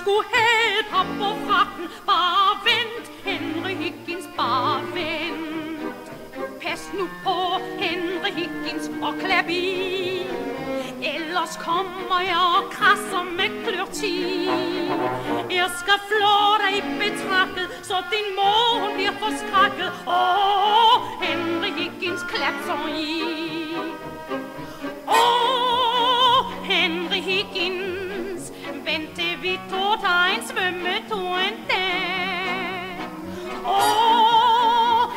skulle have et hop på frakken. Bare vent, Henry Higgins, bare vent. Pas nu på, Henry Higgins, og klap i. Ellers kommer jeg og krasser med klørti. Jeg skal flå dig i betrakket, så din mor bliver forskrækket. Henry Higgins, klap så i. Henry Higgins, vente vi tog dig en svømmetur en dag.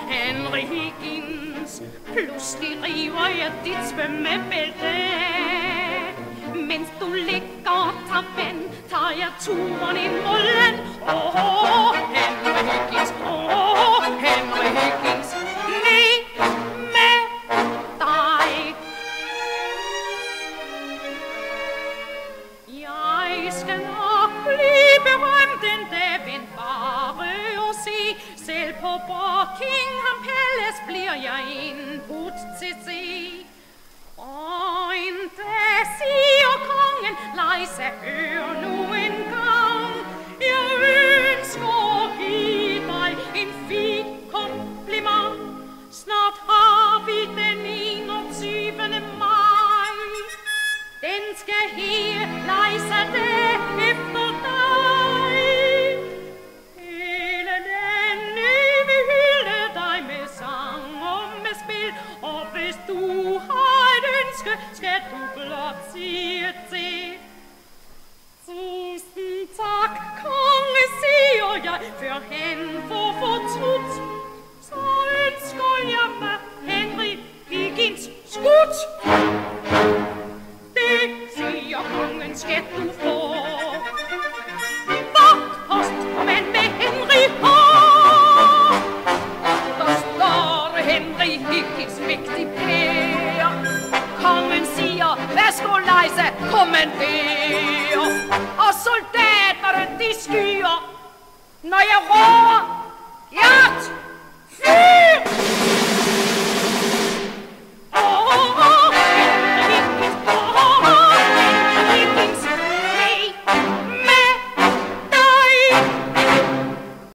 Henry Higgins, pludselig river jeg dit svømmebælte. Mens du ligger og tager vand, tager jeg turen ind mod land. Henry Higgins, Henry Higgins, ned med dig. Jeg skal nok blive berømt en dag, vent bare og se. Selv på Buckingham Palace bliver jeg indbudt til se. Og en dag siger kongen, Lejsa, hør nu en gang. Jeg ønsker at give dig en fin kompliment. Snart har vi den 21. maj. Den skal her, Lejsa, dag efter dig. Hele landet vil hylde dig med sang og med spil. Og hvis du har et ønske, skal du blot sige til. Tusind tak, konge, siger jeg, før han får fortrudt. Så ønsker jeg mig Henry Higgins skudt. Det siger kongen, skal du få. Postmand med Henry H. Der står Henry Higgins vigtig pære. Kongen siger, værsgo Lejsa, kommanderer. Og soldaterne de skyer, når jeg råber